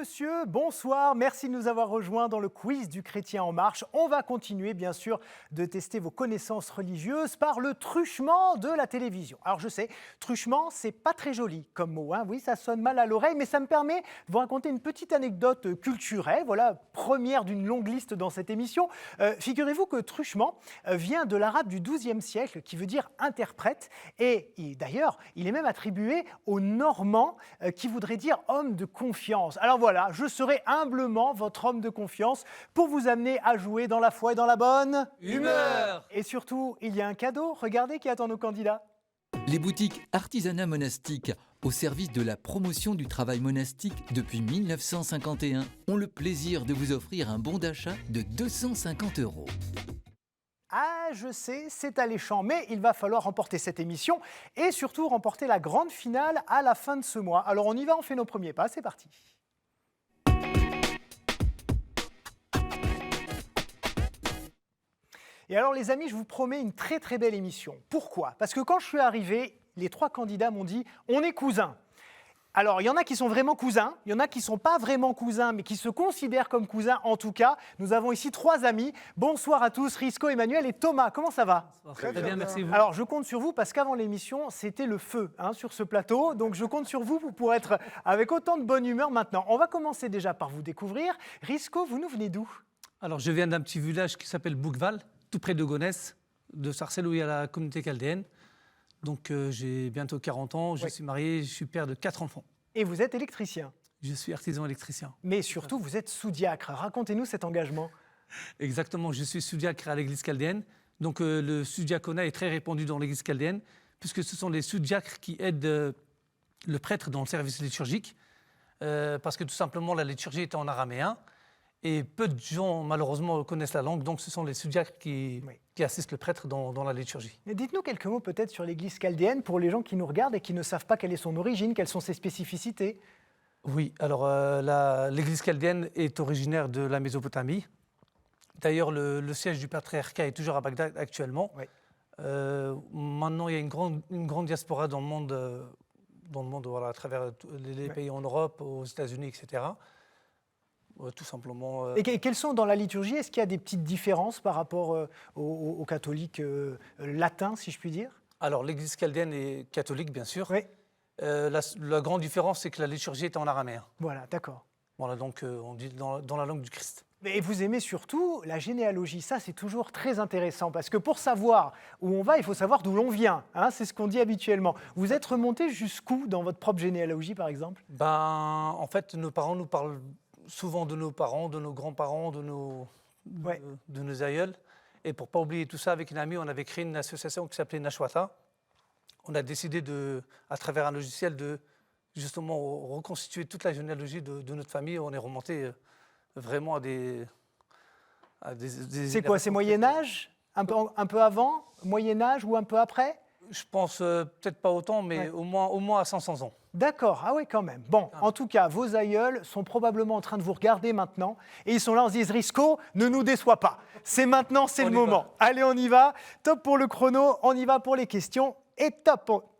monsieur, bonsoir, merci de nous avoir rejoints dans le quiz du Chrétien en marche. On va continuer bien sûr de tester vos connaissances religieuses par le truchement de la télévision. Alors je sais, truchement, c'est pas très joli comme mot, hein. Oui, ça sonne mal à l'oreille, mais ça me permet de vous raconter une petite anecdote culturelle, voilà, première d'une longue liste dans cette émission. Figurez-vous que truchement vient de l'arabe du XIIe siècle qui veut dire interprète et d'ailleurs, il est même attribué aux Normands qui voudrait dire homme de confiance. Alors voilà, je serai humblement votre homme de confiance pour vous amener à jouer dans la foi et dans la bonne humeur. Et surtout, il y a un cadeau, regardez qui attend nos candidats. Les boutiques Artisanat Monastique, au service de la promotion du travail monastique depuis 1951, ont le plaisir de vous offrir un bon d'achat de 250 €. Ah, je sais, c'est alléchant, mais il va falloir remporter cette émission et surtout remporter la grande finale à la fin de ce mois. Alors on y va, on fait nos premiers pas, c'est parti. Et alors les amis, je vous promets une très très belle émission. Pourquoi ? Parce que quand je suis arrivé, les 3 candidats m'ont dit « on est cousins ». Alors, il y en a qui sont vraiment cousins, il y en a qui ne sont pas vraiment cousins, mais qui se considèrent comme cousins. En tout cas, nous avons ici 3 amis. Bonsoir à tous, Risco, Emmanuel et Thomas. Comment ça va ? Très bien, merci. Vous. Alors, je compte sur vous parce qu'avant l'émission, c'était le feu sur ce plateau. Donc, je compte sur vous pour être avec autant de bonne humeur maintenant. On va commencer déjà par vous découvrir. Risco, vous nous venez d'où ? Alors, je viens d'un petit village qui s'appelle Bouqueval, tout près de Gonesse, de Sarcelles, où il y a la communauté chaldéenne. Donc, j'ai bientôt 40 ans, je suis marié, je suis père de 4 enfants. Et vous êtes électricien ? Je suis artisan électricien. Mais surtout, vous êtes sous-diacre. Racontez-nous cet engagement. Exactement, je suis sous-diacre à l'église chaldéenne. Donc, le sous-diaconat est très répandu dans l'église chaldéenne, puisque ce sont les sous-diacres qui aident le prêtre dans le service liturgique, parce que tout simplement, la liturgie est en araméen. Et peu de gens, malheureusement, connaissent la langue, donc ce sont les sous-diacres qui assistent le prêtre dans la liturgie. Dites-nous quelques mots peut-être sur l'église chaldéenne pour les gens qui nous regardent et qui ne savent pas quelle est son origine, quelles sont ses spécificités. Oui, alors l'église chaldéenne est originaire de la Mésopotamie. D'ailleurs, le siège du patriarcat est toujours à Bagdad actuellement. Oui. Maintenant, il y a une grande diaspora dans le monde voilà, à travers les pays en Europe, aux États-Unis, etc. Tout simplement. Et quelles sont dans la liturgie ? Est-ce qu'il y a des petites différences par rapport aux catholiques latins, si je puis dire ? Alors, l'église chaldéenne est catholique, bien sûr. Oui. La grande différence, c'est que la liturgie est en araméen. Voilà, d'accord. Voilà, donc on dit dans la langue du Christ. Et vous aimez surtout la généalogie. Ça, c'est toujours très intéressant parce que pour savoir où on va, il faut savoir d'où l'on vient. C'est ce qu'on dit habituellement. Vous êtes remonté jusqu'où dans votre propre généalogie, par exemple ? En fait, nos parents nous parlent souvent de nos parents, de nos grands-parents, de nos aïeuls. Et pour ne pas oublier tout ça, avec une amie, on avait créé une association qui s'appelait Nashwata. On a décidé, à travers un logiciel, de justement reconstituer toute la généalogie de notre famille. On est remonté vraiment à des c'est quoi, c'est Moyen-Âge ? Un peu avant ? Moyen-Âge ou un peu après ? Je pense peut-être pas autant, mais au moins à 500 ans. D'accord, ah oui quand même. Bon, en tout cas, vos aïeuls sont probablement en train de vous regarder maintenant et ils sont là, on se dit, Risco, ne nous déçois pas. C'est maintenant, c'est le moment. Allez, on y va. Top pour le chrono, on y va pour les questions et top.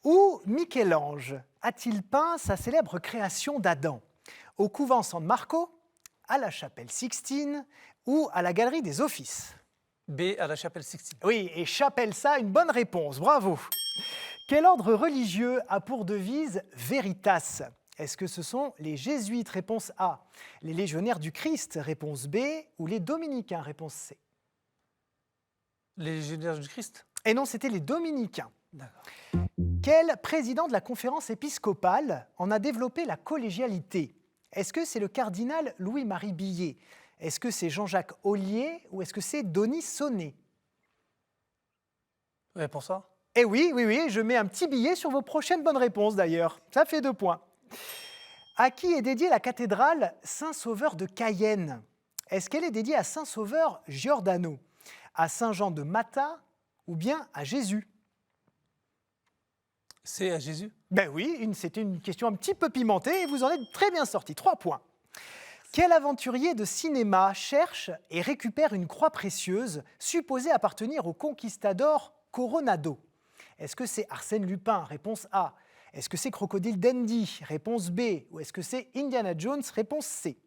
Où Michel-Ange a-t-il peint sa célèbre création d'Adam ? Au couvent San Marco, à la chapelle Sixtine ou à la galerie des Offices ? B, à la chapelle Sixtine. Oui, et chapelle ça, une bonne réponse, bravo. Quel ordre religieux a pour devise Veritas ? Est-ce que ce sont les jésuites, réponse A, les légionnaires du Christ, réponse B, ou les dominicains, réponse C ? Les légionnaires du Christ ? Et non, c'était les dominicains. D'accord. Quel président de la conférence épiscopale en a développé la collégialité ? Est-ce que c'est le cardinal Louis-Marie Billet ? Est-ce que c'est Jean-Jacques Ollier ou est-ce que c'est Denis Sonnet ? Réponse A ? Eh oui, je mets un petit billet sur vos prochaines bonnes réponses d'ailleurs. Ça fait 2 points. À qui est dédiée la cathédrale Saint-Sauveur de Cayenne ? Est-ce qu'elle est dédiée à Saint-Sauveur Giordano, à Saint-Jean de Matha ou bien à Jésus ? C'est à Jésus ? Ben oui, c'était une question un petit peu pimentée et vous en êtes très bien sortis. 3 points. Quel aventurier de cinéma cherche et récupère une croix précieuse supposée appartenir au conquistador Coronado ? Est-ce que c'est Arsène Lupin, réponse A ? Est-ce que c'est Crocodile Dundee? Réponse B. Ou est-ce que c'est Indiana Jones? Réponse C.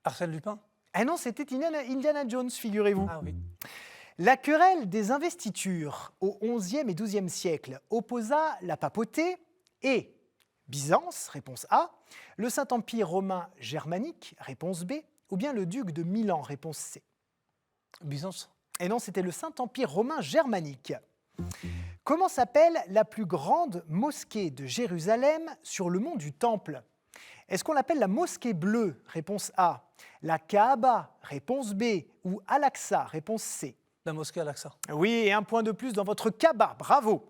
Arsène Lupin? Ah non, c'était Indiana Jones, figurez-vous. Ah oui. La querelle des investitures au XIe et XIIe siècle opposa la papauté et Byzance, réponse A, le Saint-Empire romain germanique, réponse B, ou bien le duc de Milan, réponse C. Byzance? Et non, c'était le Saint-Empire romain germanique. Comment s'appelle la plus grande mosquée de Jérusalem sur le mont du Temple? Est-ce qu'on l'appelle la mosquée bleue? Réponse A. La Kaaba? Réponse B. Ou Al-Aqsa? Réponse C. La mosquée Al-Aqsa. Oui, et un point de plus dans votre Kaaba, bravo.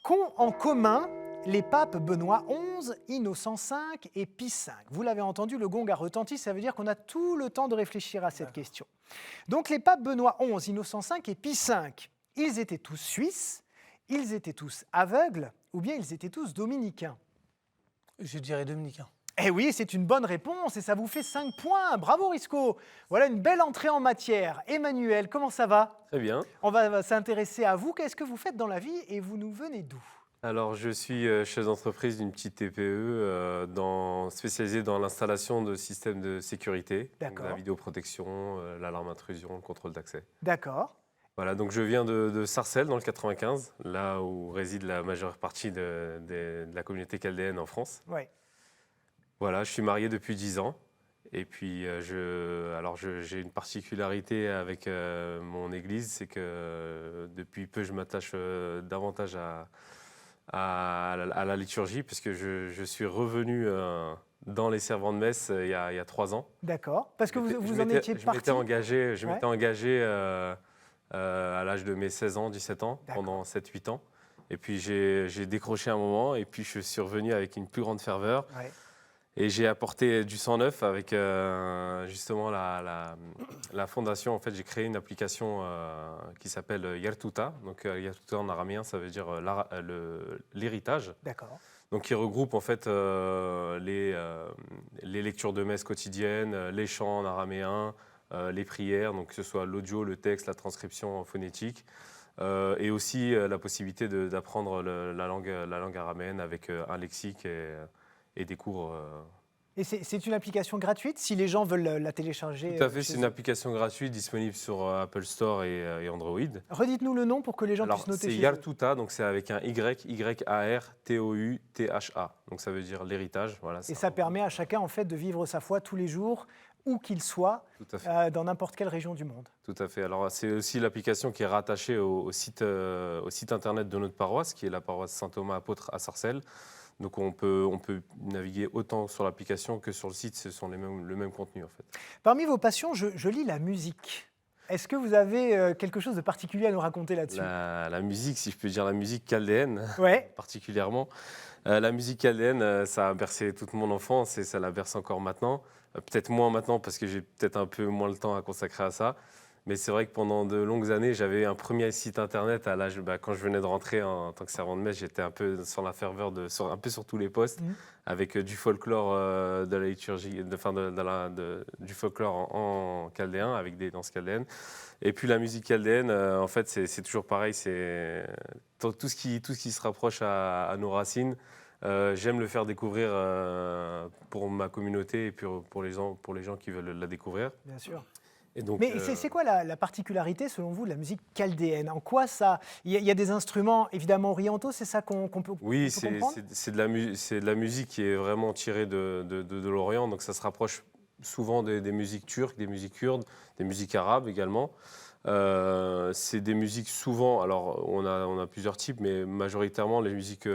Qu'ont en commun les papes Benoît XI, Innocent V et Pie V? Vous l'avez entendu, le gong a retenti, ça veut dire qu'on a tout le temps de réfléchir à cette question. Donc les papes Benoît XI, Innocent V et Pie V, ils étaient tous suisses, ils étaient tous aveugles, ou bien ils étaient tous dominicains? Je dirais dominicain. Eh oui, c'est une bonne réponse et ça vous fait 5 points. Bravo Risco. Voilà une belle entrée en matière. Emmanuel, comment ça va? Très bien. On va s'intéresser à vous. Qu'est-ce que vous faites dans la vie et vous nous venez d'où? Alors, je suis chef d'entreprise d'une petite TPE spécialisée dans l'installation de systèmes de sécurité, donc D'accord. la vidéoprotection, l'alarme intrusion, le contrôle d'accès. D'accord. Voilà, donc je viens de Sarcelles, dans le 95, là où réside la majeure partie de la communauté chaldéenne en France. Ouais. Voilà, je suis marié depuis 10 ans. Et puis, j'ai une particularité avec mon église, c'est que depuis peu, je m'attache davantage à la liturgie, puisque je suis revenu dans les servants de messe il y a 3 ans. D'accord. Parce que vous Je en étiez m'étais parti. m'étais engagé à l'âge de mes 16 ans, 17 ans, D'accord. pendant 7-8 ans. Et puis, j'ai décroché un moment, et puis je suis revenu avec une plus grande ferveur. Ouais. Et j'ai apporté du sang neuf avec justement la fondation. En fait, j'ai créé une application qui s'appelle Yertuta. Donc, Yertuta en araméen, ça veut dire l'héritage. D'accord. Donc, qui regroupe en fait les lectures de messe quotidiennes, les chants en araméen, les prières, donc que ce soit l'audio, le texte, la transcription phonétique. Et aussi la possibilité d'apprendre la langue araméenne avec un lexique et des cours. Et c'est une application gratuite si les gens veulent la télécharger? Tout à fait, chez c'est une eux. application gratuite disponible sur Apple Store et Android. Redites-nous le nom pour que les gens Alors, puissent noter c'est chez eux. Yartuta, donc c'est avec un Y, Y-A-R-T-O-U-T-H-A. Donc ça veut dire l'héritage. Voilà, Et ça permet à chacun en fait de vivre sa foi tous les jours, où qu'il soit, Tout à fait. dans n'importe quelle région du monde. Tout à fait. Alors, c'est aussi l'application qui est rattachée au site internet de notre paroisse, qui est la paroisse Saint-Thomas Apôtre à Sarcelles. Donc, on peut naviguer autant sur l'application que sur le site. Ce sont le même contenu, en fait. Parmi vos passions, je lis la musique. Est-ce que vous avez quelque chose de particulier à nous raconter là-dessus? La musique, si je peux dire la musique chaldéenne, Ouais. particulièrement. La musique chaldéenne, ça a bercé toute mon enfance et ça la berce encore maintenant. Peut-être moins maintenant parce que j'ai peut-être un peu moins le temps à consacrer à ça. Mais c'est vrai que pendant de longues années, j'avais un premier site internet à l'âge, quand je venais de rentrer en tant que servant de messe, j'étais un peu sur la ferveur, un peu sur tous les postes, avec du folklore de la liturgie, du folklore en chaldéen, avec des danses chaldéennes. Et puis la musique chaldéenne, en fait, c'est toujours pareil, c'est tout ce qui se rapproche à nos racines. J'aime le faire découvrir pour ma communauté et puis pour les gens qui veulent la découvrir. Bien sûr. Et donc, Mais c'est quoi la particularité, selon vous, de la musique chaldéenne? En quoi ça... Il y a des instruments évidemment orientaux, c'est ça qu'on peut, oui, qu'on peut comprendre? c'est de la musique qui est vraiment tirée de l'Orient, donc ça se rapproche souvent des musiques turques, des musiques kurdes, des musiques arabes également. C'est des musiques souvent, alors on a plusieurs types, mais majoritairement les musiques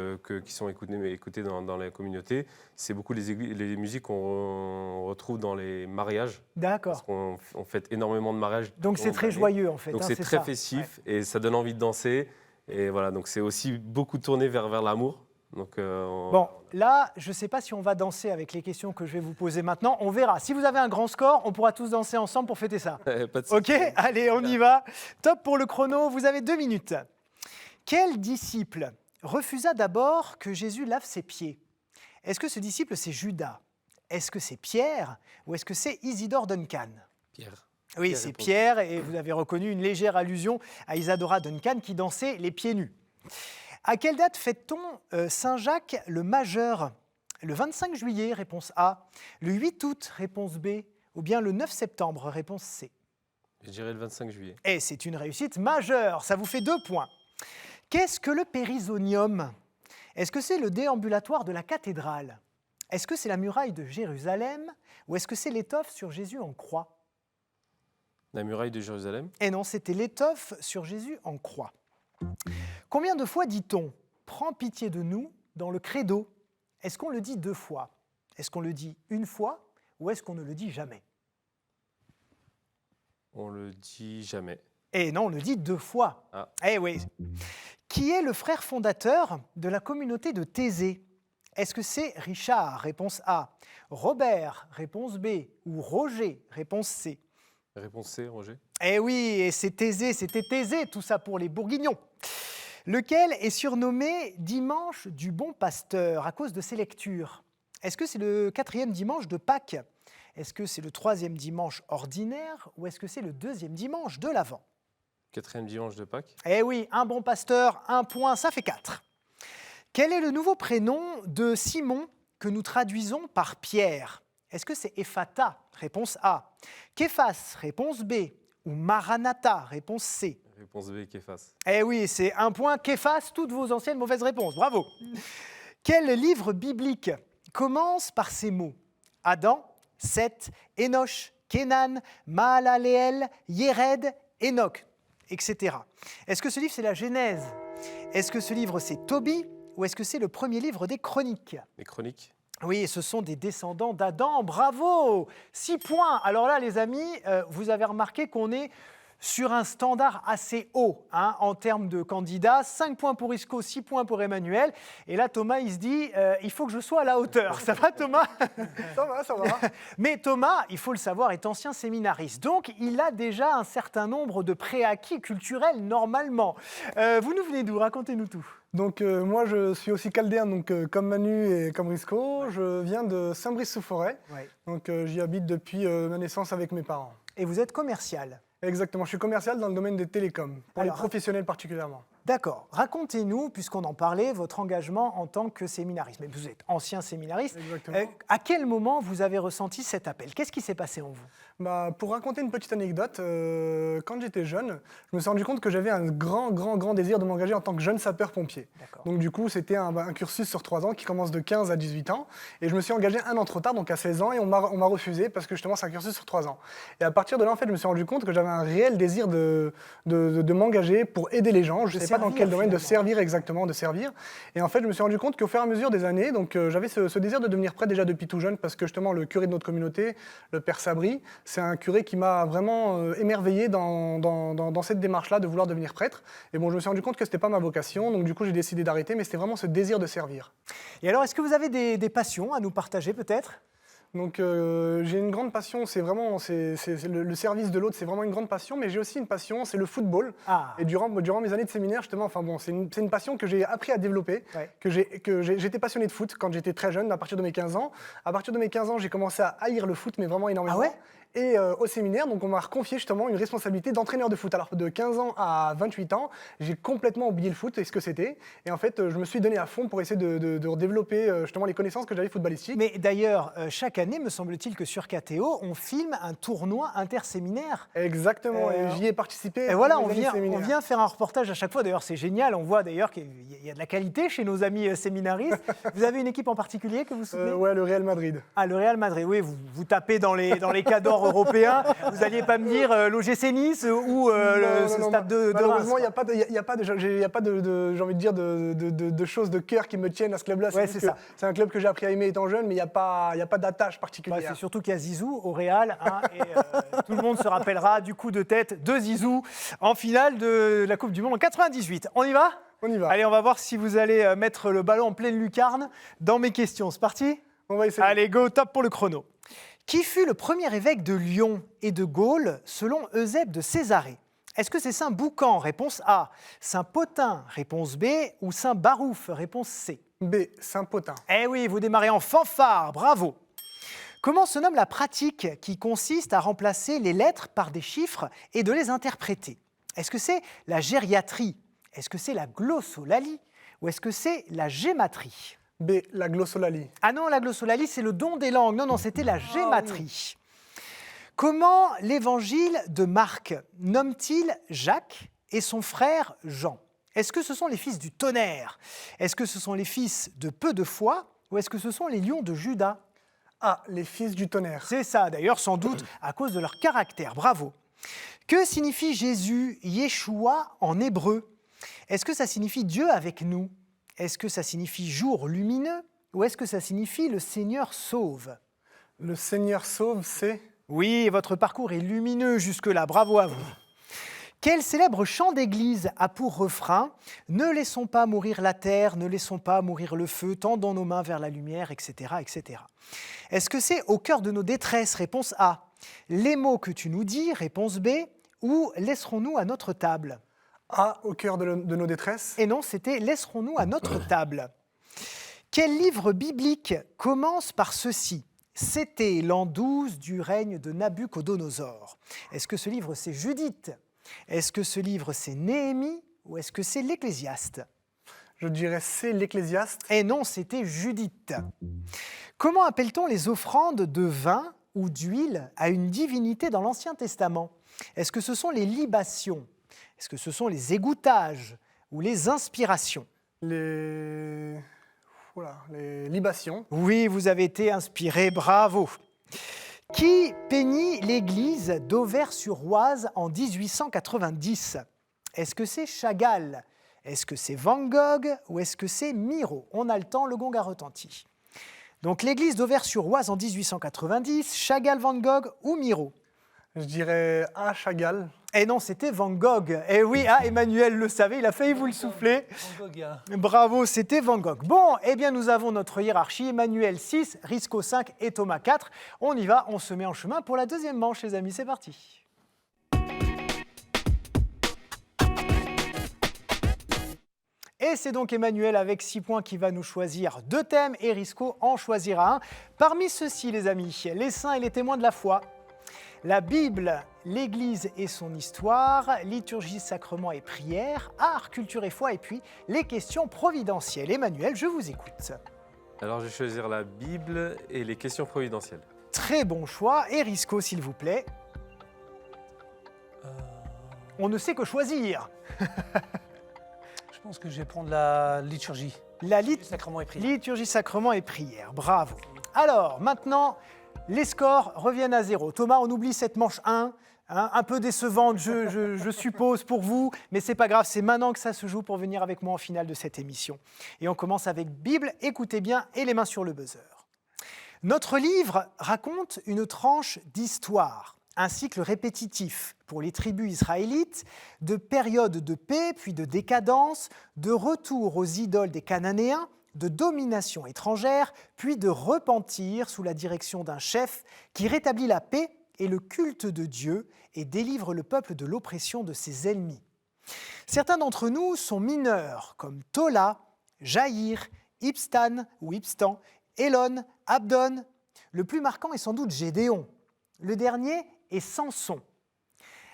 qui sont écoutées dans la communauté, c'est beaucoup les musiques qu'on retrouve dans les mariages. D'accord. Parce qu'on fête énormément de mariages. Donc c'est très joyeux en fait. Donc hein, c'est très ça. festif et ça donne envie de danser. Et voilà, donc c'est aussi beaucoup tourné vers l'amour. Donc, Bon, là, je ne sais pas si on va danser avec les questions que je vais vous poser maintenant. On verra. Si vous avez un grand score, on pourra tous danser ensemble pour fêter ça. pas de Ok, souci. allez, on y va. Top pour le chrono, vous avez 2 minutes. Quel disciple refusa d'abord que Jésus lave ses pieds? Est-ce que ce disciple, c'est Judas? Est-ce que c'est Pierre? Ou est-ce que c'est Isidore Duncan? Pierre. Oui, Pierre c'est répond. Pierre, et vous avez reconnu une légère allusion à Isadora Duncan qui dansait les pieds nus. À quelle date fête-t-on Saint-Jacques le Majeur? Le 25 juillet, réponse A. Le 8 août, réponse B. Ou bien le 9 septembre, réponse C. Je dirais le 25 juillet. Et c'est une réussite majeure, ça vous fait 2 points. Qu'est-ce que le périsonium? Est-ce que c'est le déambulatoire de la cathédrale? Est-ce que c'est la muraille de Jérusalem? Ou est-ce que c'est l'étoffe sur Jésus en croix? La muraille de Jérusalem. Et non, c'était l'étoffe sur Jésus en croix. Combien de fois dit-on « Prends pitié de nous » dans le credo? Est-ce qu'on le dit 2 fois? Est-ce qu'on le dit 1 fois? Ou est-ce qu'on ne le dit jamais? On le dit jamais. Et non, on le dit 2 fois. Ah. Eh oui. Qui est le frère fondateur de la communauté de Thésée? Est-ce que c'est Richard? Réponse A. Robert? Réponse B. Ou Roger? Réponse C. Réponse C, Roger. Eh oui, et c'est Thésée, c'était Thésée, tout ça pour les Bourguignons. Lequel est surnommé dimanche du bon pasteur à cause de ses lectures? Est-ce que c'est le 4e dimanche de Pâques? Est-ce que c'est le 3e dimanche ordinaire? Ou est-ce que c'est le 2e dimanche de l'Avent? 4e dimanche de Pâques. Eh oui, un bon pasteur, 1 point, ça fait 4. Quel est le nouveau prénom de Simon que nous traduisons par Pierre? Est-ce que c'est Ephata? Réponse A. Képhas? Réponse B. Ou Maranatha? Réponse C. Réponse B, Képhas. Eh oui, c'est 1 point. Képhas, toutes vos anciennes mauvaises réponses. Bravo. Quel livre biblique commence par ces mots? Adam, Seth, Énoch, Kénan, Mahalaleel, Yéred, Enoch, etc. Est-ce que ce livre, c'est la Genèse? Est-ce que ce livre, c'est Tobie? Ou est-ce que c'est le premier livre des Chroniques? Les chroniques. Oui, ce sont des descendants d'Adam. Bravo! 6 points. Alors là, les amis, vous avez remarqué qu'on est sur un standard assez haut en termes de candidats. 5 points pour Isco, 6 points pour Emmanuel. Et là, Thomas, il se dit, il faut que je sois à la hauteur. Ça va, Thomas? Ça va, ça va. Mais Thomas, il faut le savoir, est ancien séminariste. Donc, il a déjà un certain nombre de préacquis culturels normalement. Vous nous venez d'où? Racontez-nous tout. Donc moi je suis aussi chaldéen, donc comme Manu et comme Risco. Je viens de Saint-Brice-sous-Forêt. Ouais. Donc j'y habite depuis ma naissance avec mes parents. Et vous êtes commercial. Exactement, je suis commercial dans le domaine des télécoms, pour Alors, les professionnels particulièrement. D'accord. Racontez-nous, puisqu'on en parlait, votre engagement en tant que séminariste. Mais vous êtes ancien séminariste. Exactement. À quel moment vous avez ressenti cet appel? Qu'est-ce qui s'est passé en vous? Pour raconter une petite anecdote, quand j'étais jeune, je me suis rendu compte que j'avais un grand désir de m'engager en tant que jeune sapeur-pompier. D'accord. Donc du coup, c'était un cursus sur 3 ans qui commence de 15 à 18 ans. Et je me suis engagé 1 an trop tard, donc à 16 ans, et on m'a refusé parce que justement, c'est un cursus sur 3 ans. Et à partir de là, en fait, je me suis rendu compte que j'avais un réel désir de m'engager pour aider les gens. Je ne sais pas dans quel domaine, de servir exactement, de servir. Et en fait, je me suis rendu compte qu'au fur et à mesure des années, donc j'avais ce désir de devenir prêtre déjà depuis tout jeune, parce que justement, le curé de notre communauté, le père Sabri, c'est un curé qui m'a vraiment émerveillé dans cette démarche-là de vouloir devenir prêtre. Et bon, je me suis rendu compte que ce n'était pas ma vocation, donc du coup, j'ai décidé d'arrêter, mais c'était vraiment ce désir de servir. Et alors, est-ce que vous avez des passions à nous partager peut-être? Donc j'ai une grande passion, c'est vraiment le service de l'autre, c'est vraiment une grande passion, mais j'ai aussi une passion, c'est le football. Ah. Et durant mes années de séminaire, justement, enfin bon, c'est une passion que j'ai appris à développer, Ouais. j'étais passionné de foot quand j'étais très jeune, à partir de mes 15 ans. À partir de mes 15 ans, j'ai commencé à haïr le foot, mais vraiment énormément. Ah ouais? Et au séminaire, donc on m'a confié justement une responsabilité d'entraîneur de foot. Alors de 15 ans à 28 ans, j'ai complètement oublié le foot et ce que c'était. Et en fait, je me suis donné à fond pour essayer de développer justement les connaissances que j'avais footballistiques. Mais d'ailleurs, chaque année, me semble-t-il que sur KTO, on filme un tournoi interséminaire. Exactement, et j'y ai participé. Et voilà, pendant on mes années de vient séminaire. faire un reportage à chaque fois. D'ailleurs, c'est génial. On voit d'ailleurs qu'il y a de la qualité chez nos amis séminaristes. Vous avez une équipe en particulier que vous soutenez? Ouais, le Real Madrid. Ah, le Real Madrid, oui, vous tapez dans les cadors européens. Vous n'alliez pas me dire l'OGC Nice ou ce stade de Reims. Malheureusement, il n'y a pas de, j'ai envie de dire, de choses de cœur qui me tiennent à ce club-là. Ouais, juste c'est que c'est un club que j'ai appris à aimer étant jeune, mais il n'y a pas d'attache Bah, particulière. c'est surtout qu'il y a Zizou au Real, et tout le monde se rappellera du coup de tête de Zizou en finale de la Coupe du Monde en 98. On y va? On y va. Allez, on va voir si vous allez mettre le ballon en pleine lucarne dans mes questions. C'est parti? On va essayer. Allez, go, top pour le chrono. Qui fut le premier évêque de Lyon et de Gaulle selon Eusèbe de Césarée? Est-ce que c'est Saint Boucan? Réponse A. Saint Potin? Réponse B. Ou Saint Barouf? Réponse C. B, Saint-Potin. Eh oui, vous démarrez en fanfare, bravo. Comment se nomme la pratique qui consiste à remplacer les lettres par des chiffres et de les interpréter? Est-ce que c'est la gériatrie? Est-ce que c'est la glossolalie? ou est-ce que c'est la gématrie? B, la glossolalie. Ah non, la glossolalie, c'est le don des langues. Non, c'était la gématrie. Comment l'évangile de Marc nomme-t-il Jacques et son frère Jean? Est-ce que ce sont les fils du tonnerre? Est-ce que ce sont les fils de peu de foi? Ou est-ce que ce sont les lions de Juda? A, les fils du tonnerre. C'est ça, d'ailleurs, sans doute à cause de leur caractère. Bravo. Que signifie Jésus, Yeshua, en hébreu? Est-ce que ça signifie Dieu avec nous? Est-ce que ça signifie jour lumineux? Ou est-ce que ça signifie le Seigneur sauve? Le Seigneur sauve, c'est... Oui, votre parcours est lumineux jusque-là, bravo à vous. Quel célèbre chant d'église a pour refrain « Ne laissons pas mourir la terre, ne laissons pas mourir le feu, tendons nos mains vers la lumière, etc. etc. » Est-ce que c'est « Au cœur de nos détresses » réponse A. « Les mots que tu nous dis » réponse B. Ou « Laisserons-nous à notre table » A, au cœur de nos détresses. Et non, c'était « Laisserons-nous à notre table ». Quel livre biblique commence par ceci? C'était l'an 12 du règne de Nabuchodonosor. Est-ce que ce livre, c'est Judith? Est-ce que ce livre, c'est Néhémie? Ou est-ce que c'est l'Ecclésiaste? Je dirais c'est l'Ecclésiaste. Et non, c'était Judith. Comment appelle-t-on les offrandes de vin ou d'huile à une divinité dans l'Ancien Testament? Est-ce que ce sont les libations? Est-ce que ce sont les égoutages ou les inspirations? Les libations. Oui, vous avez été inspiré, bravo. Qui peignit l'église d'Auvers-sur-Oise en 1890? Est-ce que c'est Chagall? Est-ce que c'est Van Gogh? Ou est-ce que c'est Miro? On a le temps, le gong a retenti. Donc l'église d'Auvers-sur-Oise en 1890, Chagall, Van Gogh ou Miro? Je dirais A, Chagall. Et non, c'était Van Gogh. Et oui, Emmanuel le savait, il a failli vous le souffler. Bravo, c'était Van Gogh. Bon, eh bien nous avons notre hiérarchie, Emmanuel 6, Risco 5 et Thomas 4. On y va, on se met en chemin pour la deuxième manche, les amis, c'est parti. Et c'est donc Emmanuel avec 6 points qui va nous choisir 2 thèmes et Risco en choisira un. Parmi ceux-ci, les amis, les saints et les témoins de la foi, la Bible, l'Église et son histoire, liturgie, sacrement et prière, art, culture et foi, et puis les questions providentielles. Emmanuel, je vous écoute. Alors, je vais choisir la Bible et les questions providentielles. Très bon choix. Et Risco, s'il vous plaît. On ne sait que choisir. Je pense que je vais prendre la liturgie. Sacrement et prière. Liturgie, sacrement et prière. Bravo. Alors, maintenant, les scores reviennent à 0. Thomas, on oublie cette manche 1, un peu décevante, je suppose, pour vous, mais c'est pas grave, c'est maintenant que ça se joue pour venir avec moi en finale de cette émission. Et on commence avec Bible, écoutez bien, et les mains sur le buzzer. Notre livre raconte une tranche d'histoire, un cycle répétitif pour les tribus israélites, de périodes de paix, puis de décadence, de retour aux idoles des Cananéens, de domination étrangère, puis de repentir sous la direction d'un chef qui rétablit la paix et le culte de Dieu et délivre le peuple de l'oppression de ses ennemis. Certains d'entre nous sont mineurs, comme Tola, Jaïr, Ibstan ou Ibstan, Elon, Abdon. Le plus marquant est sans doute Gédéon. Le dernier est Samson.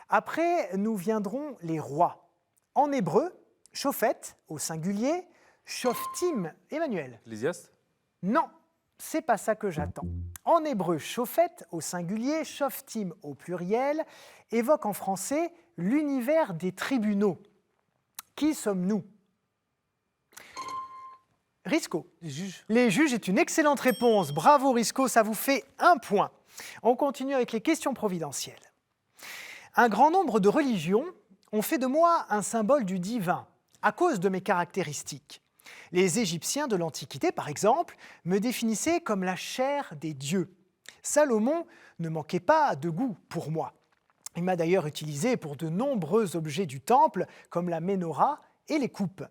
Après, nous viendront les rois. En hébreu, Shophet au singulier, Shoftim, Emmanuel. Ecclésiaste? Non, c'est pas ça que j'attends. En hébreu, Shophet au singulier, Shoftim au pluriel, évoque en français l'univers des tribunaux. Qui sommes-nous? Risco. Les juges. Les juges est une excellente réponse. Bravo Risco, ça vous fait 1 point. On continue avec les questions providentielles. Un grand nombre de religions ont fait de moi un symbole du divin à cause de mes caractéristiques. Les Égyptiens de l'Antiquité, par exemple, me définissaient comme la chair des dieux. Salomon ne manquait pas de goût pour moi. Il m'a d'ailleurs utilisé pour de nombreux objets du temple, comme la menorah et les coupes.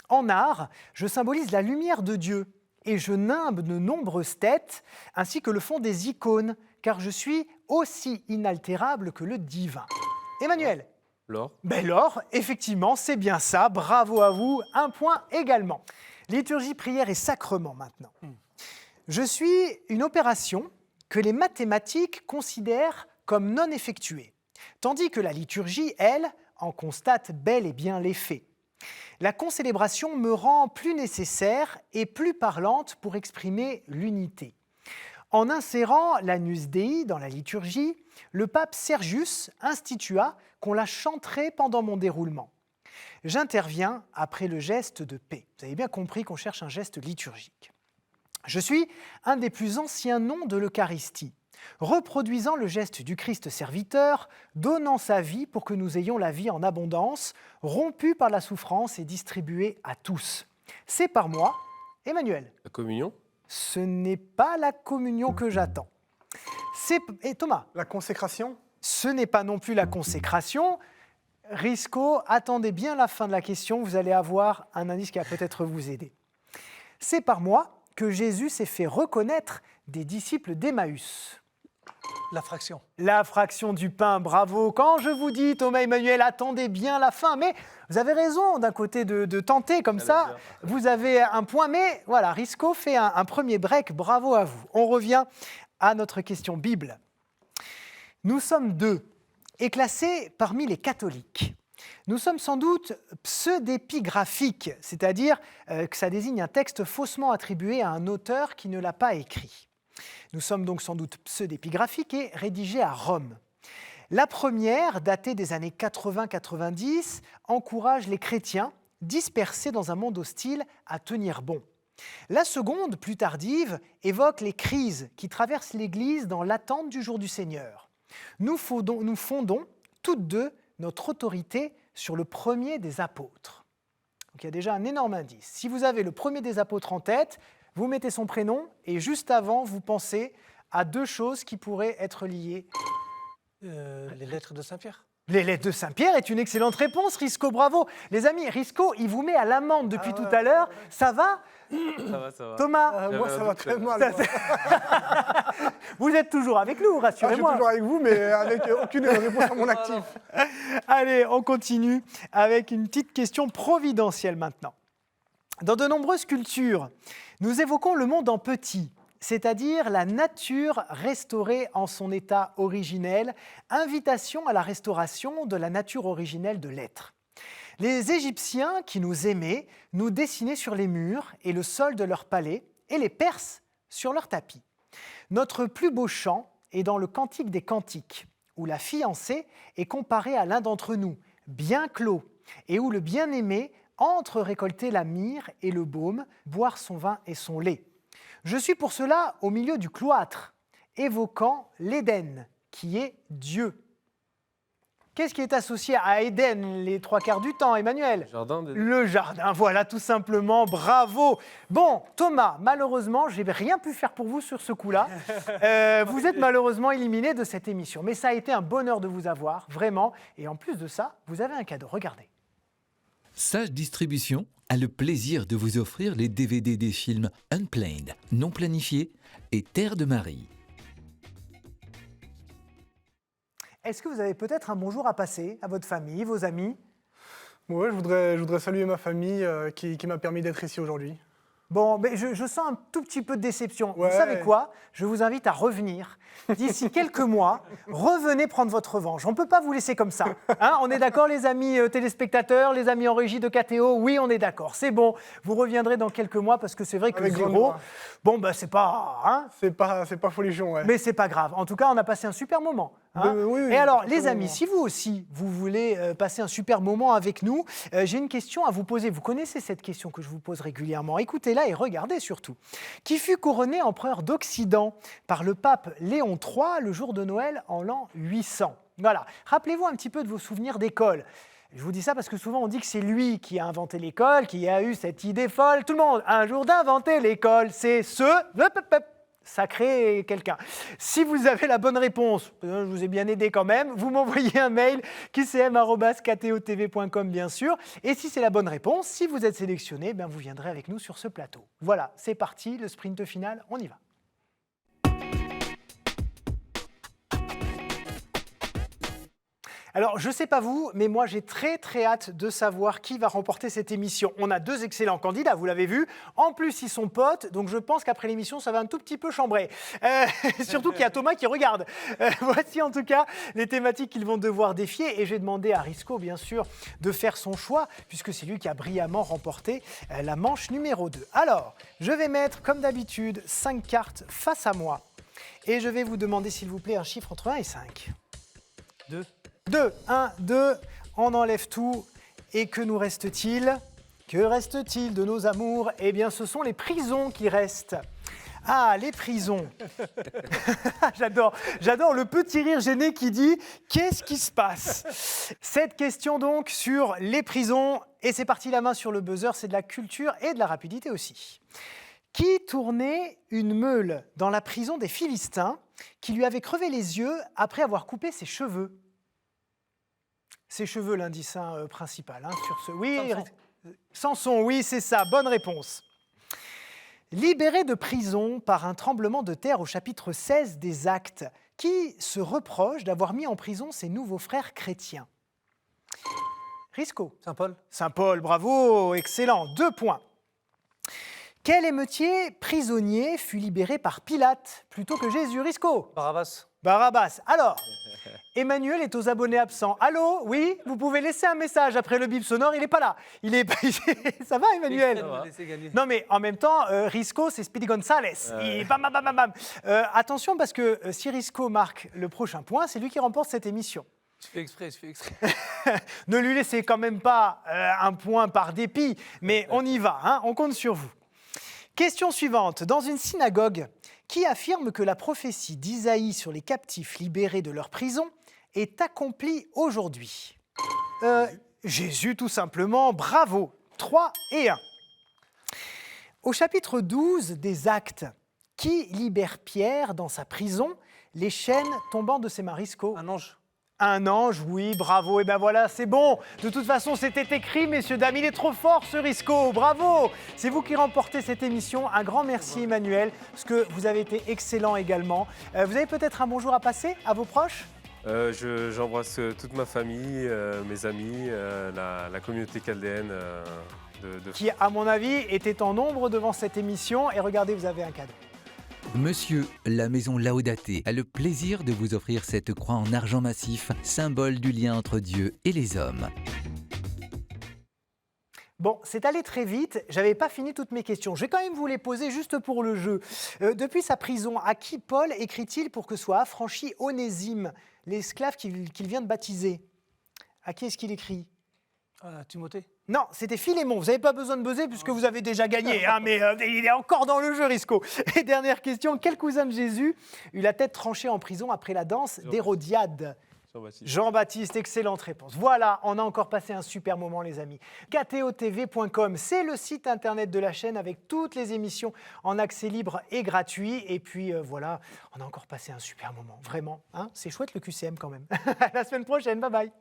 En art, je symbolise la lumière de Dieu et je nimbe de nombreuses têtes, ainsi que le fond des icônes, car je suis aussi inaltérable que le divin. Emmanuel? L'or? L'or, effectivement, c'est bien ça. Bravo à vous. 1 point également. Liturgie, prière et sacrement maintenant. Je suis une opération que les mathématiques considèrent comme non effectuée, tandis que la liturgie, elle, en constate bel et bien l'effet. La concélébration me rend plus nécessaire et plus parlante pour exprimer l'unité. En insérant l'Agnus Dei dans la liturgie, le pape Sergius institua qu'on la chanterait pendant mon déroulement. J'interviens après le geste de paix. Vous avez bien compris qu'on cherche un geste liturgique. Je suis un des plus anciens noms de l'Eucharistie, reproduisant le geste du Christ serviteur, donnant sa vie pour que nous ayons la vie en abondance, rompue par la souffrance et distribuée à tous. C'est par moi, Emmanuel. La communion? Ce n'est pas la communion que j'attends. Et Thomas? La consécration? Ce n'est pas non plus la consécration. Risco, attendez bien la fin de la question, vous allez avoir un indice qui va peut-être vous aider. C'est par moi que Jésus s'est fait reconnaître des disciples d'Emmaüs. La fraction. La fraction du pain, bravo. Quand je vous dis, Thomas Emmanuel, attendez bien la fin. Mais vous avez raison d'un côté de tenter comme ça. Vous avez un point. Mais voilà, Risco fait un premier break. Bravo à vous. On revient à notre question Bible. Nous sommes deux et classés parmi les catholiques. Nous sommes sans doute pseudépigraphiques, c'est-à-dire que ça désigne un texte faussement attribué à un auteur qui ne l'a pas écrit. Nous sommes donc sans doute pseudépigraphiques et rédigés à Rome. La première, datée des années 80-90, encourage les chrétiens dispersés dans un monde hostile à tenir bon. La seconde, plus tardive, évoque les crises qui traversent l'Église dans l'attente du jour du Seigneur. Nous fondons toutes deux notre autorité sur le premier des apôtres. Donc il y a déjà un énorme indice. Si vous avez le premier des apôtres en tête, vous mettez son prénom et juste avant, vous pensez à deux choses qui pourraient être liées. Les lettres de Saint-Pierre. Les lettres de Saint-Pierre est une excellente réponse, Risco, bravo. Les amis, Risco, il vous met à l'amende depuis tout à l'heure. Ça va? Ça va, ça va. Thomas? Moi, ça va très mal. Vous êtes toujours avec nous, Je suis rassurez-moi. toujours avec vous, mais avec aucune réponse à mon actif. Allez, on continue avec une petite question providentielle maintenant. Dans de nombreuses cultures, nous évoquons le monde en petit, c'est-à-dire la nature restaurée en son état originel, invitation à la restauration de la nature originelle de l'être. Les Égyptiens qui nous aimaient nous dessinaient sur les murs et le sol de leur palais et les Perses sur leur tapis. Notre plus beau chant est dans le Cantique des Cantiques, où la fiancée est comparée à l'un d'entre nous, bien clos, et où le bien-aimé entre récolter la myrrhe et le baume, boire son vin et son lait. Je suis pour cela au milieu du cloître, évoquant l'Éden, qui est Dieu. Qu'est-ce qui est associé à Éden les trois quarts du temps, Emmanuel? Jardin de... Le jardin, voilà, tout simplement, bravo. Bon, Thomas, malheureusement, je n'ai rien pu faire pour vous sur ce coup-là. Vous êtes malheureusement éliminé de cette émission, mais ça a été un bonheur de vous avoir, vraiment. Et en plus de ça, vous avez un cadeau, regardez. Sage Distribution a le plaisir de vous offrir les DVD des films Unplanned, non planifiés et Terre de Marie. Est-ce que vous avez peut-être un bonjour à passer à votre famille, vos amis? Ouais, je voudrais saluer ma famille qui m'a permis d'être ici aujourd'hui. Bon, mais je sens un tout petit peu de déception. Ouais. Vous savez quoi? Je vous invite à revenir. D'ici quelques mois, revenez prendre votre revanche. On ne peut pas vous laisser comme ça. Hein, on est d'accord, les amis téléspectateurs, les amis en régie de KTO? Oui, on est d'accord. C'est bon. Vous reviendrez dans quelques mois parce que c'est vrai que Avec grande zéro, joie. bon, ben, c'est pas... Hein, C'est pas folichon, ouais. mais c'est pas grave. En tout cas, on a passé un super moment. Hein. Oui, Et alors, un les super amis, moment. si vous aussi, vous voulez passer un super moment avec nous, j'ai une question à vous poser. Vous connaissez cette question que je vous pose régulièrement. Écoutez-la et regardez surtout. Qui fut couronné empereur d'Occident par le pape Léon III le jour de Noël en l'an 800? Voilà. Rappelez-vous un petit peu de vos souvenirs d'école. Je vous dis ça parce que souvent on dit que c'est lui qui a inventé l'école, qui a eu cette idée folle. Tout le monde, un jour d'inventer l'école, c'est sacré quelqu'un. Si vous avez la bonne réponse, je vous ai bien aidé quand même, vous m'envoyez un mail qcm@ktotv.com bien sûr. Et si c'est la bonne réponse, si vous êtes sélectionné, ben vous viendrez avec nous sur ce plateau. Voilà, c'est parti, le sprint final, on y va. Alors, je ne sais pas vous, mais moi, j'ai très, très hâte de savoir qui va remporter cette émission. On a 2 excellents candidats, vous l'avez vu. En plus, ils sont potes, donc je pense qu'après l'émission, ça va un tout petit peu chambrer. Surtout qu'il y a Thomas qui regarde. Voici en tout cas les thématiques qu'ils vont devoir défier. Et j'ai demandé à Risco, bien sûr, de faire son choix, puisque c'est lui qui a brillamment remporté la manche numéro 2. Alors, je vais mettre, comme d'habitude, 5 cartes face à moi. Et je vais vous demander, s'il vous plaît, un chiffre entre 1 et 5. 2. 2, 1, 2, on enlève tout. Et que nous reste-t-il? Que reste-t-il de nos amours? Eh bien, ce sont les prisons qui restent. Ah, les prisons. J'adore le petit rire gêné qui dit « Qu'est-ce qui se passe ?» Cette question donc sur les prisons. Et c'est parti, la main sur le buzzer, c'est de la culture et de la rapidité aussi. Qui tournait une meule dans la prison des Philistins qui lui avait crevé les yeux après avoir coupé ses cheveux? Ses cheveux, l'indice principal. Sur ce. Oui, Samson, oui, c'est ça. Bonne réponse. Libéré de prison par un tremblement de terre au chapitre 16 des Actes, qui se reproche d'avoir mis en prison ses nouveaux frères chrétiens? Risco. Saint-Paul. Saint Paul, bravo, excellent. 2 points. Quel émeutier prisonnier fut libéré par Pilate plutôt que Jésus? Risco. Barabbas. Barabbas. Alors, Emmanuel est aux abonnés absents. Allô? Oui? Vous pouvez laisser un message après le bip sonore, il n'est pas là. Ça va, Emmanuel? Ça va. Laissez gagner. Non, mais en même temps, Risco, c'est Speedy Gonzalez. Bam, bam, bam, bam, bam. Attention, parce que si Risco marque le prochain point, c'est lui qui remporte cette émission. Je fais exprès. Ne lui laissez quand même pas un point par dépit, mais on y va, hein, on compte sur vous. Question suivante. Dans une synagogue, qui affirme que la prophétie d'Isaïe sur les captifs libérés de leur prison est accomplie aujourd'hui? Jésus, tout simplement. Bravo. 3 et 1. Au chapitre 12 des Actes, qui libère Pierre dans sa prison, les chaînes tombant de ses mains? Risco. Un ange. Un ange, oui, bravo, et ben voilà, c'est bon. De toute façon, c'était écrit, messieurs, dames, il est trop fort ce Risco, bravo. C'est vous qui remportez cette émission. Un grand merci, Emmanuel, parce que vous avez été excellent également. Vous avez peut-être un bonjour à passer à vos proches? J'embrasse toute ma famille, mes amis, la communauté chaldéenne de Qui, à mon avis, était en nombre devant cette émission. Et regardez, vous avez un cadeau. Monsieur, la maison Laodaté a le plaisir de vous offrir cette croix en argent massif, symbole du lien entre Dieu et les hommes. Bon, c'est allé très vite, j'avais pas fini toutes mes questions. Je vais quand même vous les poser juste pour le jeu. Depuis sa prison, à qui Paul écrit-il pour que soit affranchi Onésime, l'esclave qu'il vient de baptiser? À qui est-ce qu'il écrit? Timothée. Non, c'était Philémon. Vous n'avez pas besoin de buzzer puisque vous avez déjà gagné. Hein, mais il est encore dans le jeu, Risco. Et dernière question, quel cousin de Jésus eut la tête tranchée en prison après la danse d'Hérodiade? Jean-Baptiste. Jean-Baptiste, excellente réponse. Voilà, on a encore passé un super moment, les amis. KTOTV.com, c'est le site internet de la chaîne avec toutes les émissions en accès libre et gratuit. Et puis voilà, on a encore passé un super moment, vraiment. Hein, c'est chouette le QCM quand même. À la semaine prochaine, bye bye.